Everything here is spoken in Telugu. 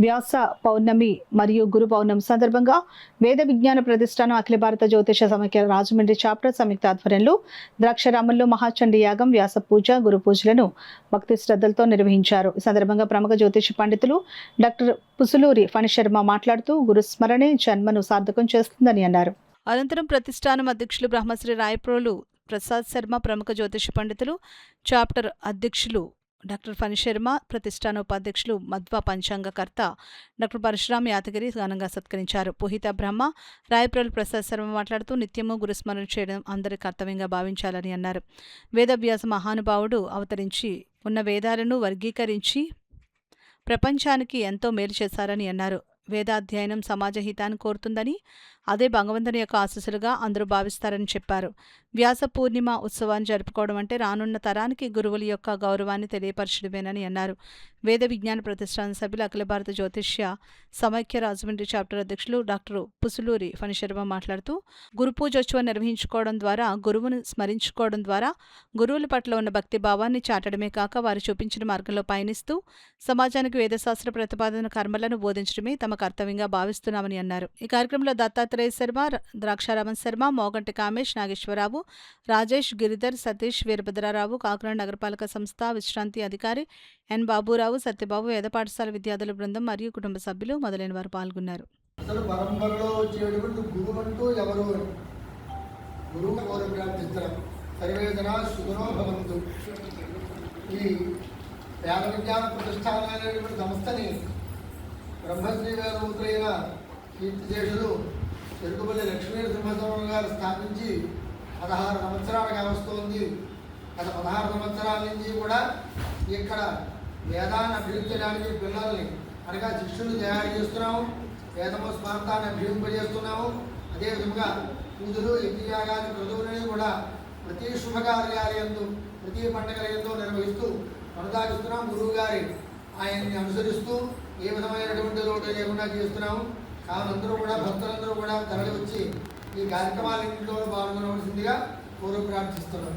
వ్యాస పౌర్ణమి మరియు గురు పౌర్ణమి సందర్భంగా వేద విజ్ఞాన ప్రతిష్టానం అఖిల భారత జ్యోతిష సమైక్య రాజమండ్రి చాప్టర్ సంయుక్త ఆధ్వర్యంలో ద్రాక్షారామంలో మహాచండీ యాగం, వ్యాస పూజ, గురు పూజలను భక్తి శ్రద్ధలతో నిర్వహించారు. ఈ సందర్భంగా ప్రముఖ జ్యోతిష పండితులు డాక్టర్ పుసులూరి ఫణిశర్మ మాట్లాడుతూ గురు స్మరణే జన్మను సార్థకం చేస్తుందని అన్నారు. అనంతరం ప్రతిష్టానం అధ్యక్షులు బ్రహ్మశ్రీ రాయప్రోలు ప్రసాద్ శర్మ, ప్రముఖ జ్యోతిష పండితులు చాప్టర్ అధ్యక్షులు డాక్టర్ ఫణిశర్మ, ప్రతిష్టాన ఉపాధ్యక్షులు మధ్వ పంచాంగకర్త డాక్టర్ పరశురామ్ యాదగిరి ఘనంగా సత్కరించారు. పుహిత బ్రహ్మ రాయప్రోలు ప్రసాద్ శర్మ మాట్లాడుతూ నిత్యము గురుస్మరణ చేయడం అందరి కర్తవ్యంగా భావించాలని అన్నారు. వేదవ్యాస మహానుభావుడు అవతరించి ఉన్న వేదాలను వర్గీకరించి ప్రపంచానికి ఎంతో మేలు చేశారని అన్నారు. వేదాధ్యయనం సమాజ హితాన్ని కోరుతుందని, అదే భగవంతుని యొక్క ఆశీస్సులుగా అందరూ భావిస్తారని చెప్పారు. వ్యాస పూర్ణిమ ఉత్సవాన్ని జరుపుకోవడం అంటే రానున్న తరానికి గురువుల యొక్క గౌరవాన్ని తెలియపరచడమేనని అన్నారు. వేద విజ్ఞాన ప్రతిష్టాన సభ్యులు అఖిల భారత జ్యోతిష్య సమైక్య రాజమండ్రి చాప్టర్ అధ్యక్షులు డాక్టర్ పుసులూరి ఫణిశర్మ మాట్లాడుతూ గురు పూజోత్సవం నిర్వహించుకోవడం ద్వారా, గురువును స్మరించుకోవడం ద్వారా గురువుల పట్ల ఉన్న భక్తి భావాన్ని చాటడమే కాక వారు చూపించిన మార్గంలో పయనిస్తూ సమాజానికి వేదశాస్త్ర ప్రతిపాదన కర్మలను బోధించడమే తమ కర్తవ్యంగా భావిస్తున్నామని అన్నారు. ఈ కార్యక్రమంలో దత్తాత్రేయ శర్మ, ద్రాక్షారామన్ శర్మ, మోగంటి కామేష్, నాగేశ్వరరావు, రాజేష్, గిరిధర్, సతీష్, వీరభద్రరావు, కాకినాడ నగరపాలక సంస్థ విశ్రాంతి అధికారి ఎన్ బాబురావు, సత్యబాబు, వేద పాఠశాల విద్యార్థుల బృందం మరియు కుటుంబ సభ్యులు మొదలైన వారు పాల్గొన్నారు. అసలు పరంపరలో వచ్చేటువంటి గురువు అంటూ ఎవరు? గురువు కోరి ప్రార్థించడం సర్వేదన సుగుణో భవంతు. ఈ వేద విజ్ఞాన ప్రతిష్టానమైనటువంటి సంస్థని బ్రహ్మశ్రీ వేదముద్రైన కీర్తిశేషులు చెరుకుపల్లి లక్ష్మీ సింహస్వామి గారు స్థాపించి 16 సంవత్సరాలుగా వస్తుంది. గత 16 సంవత్సరాల నుంచి కూడా ఇక్కడ వేదాన్ని అభ్యసించడానికి పిల్లల్ని అనగా శిష్యులు తయారు చేస్తున్నాము. వేదము స్మార్తాన్ని అభ్యసింపజేస్తున్నాము. అదేవిధంగా పూజలు, యజ్ఞయాగాది క్రతువులని కూడా ప్రతి శుభకార్యాలయందు, ప్రతి పండుగలయందు నిర్వహిస్తూ కొనసాగిస్తున్నాం. గురువు గారి ఆయన్ని అనుసరిస్తూ ఏ విధమైనటువంటి లోటు లేకుండా చేస్తున్నాము. కావున అందరూ కూడా భక్తులందరూ కూడా తరలి వచ్చి ఈ కార్యక్రమాలన్నింటిలో పాల్గొనవలసిందిగా కోరి ప్రార్థిస్తున్నాం.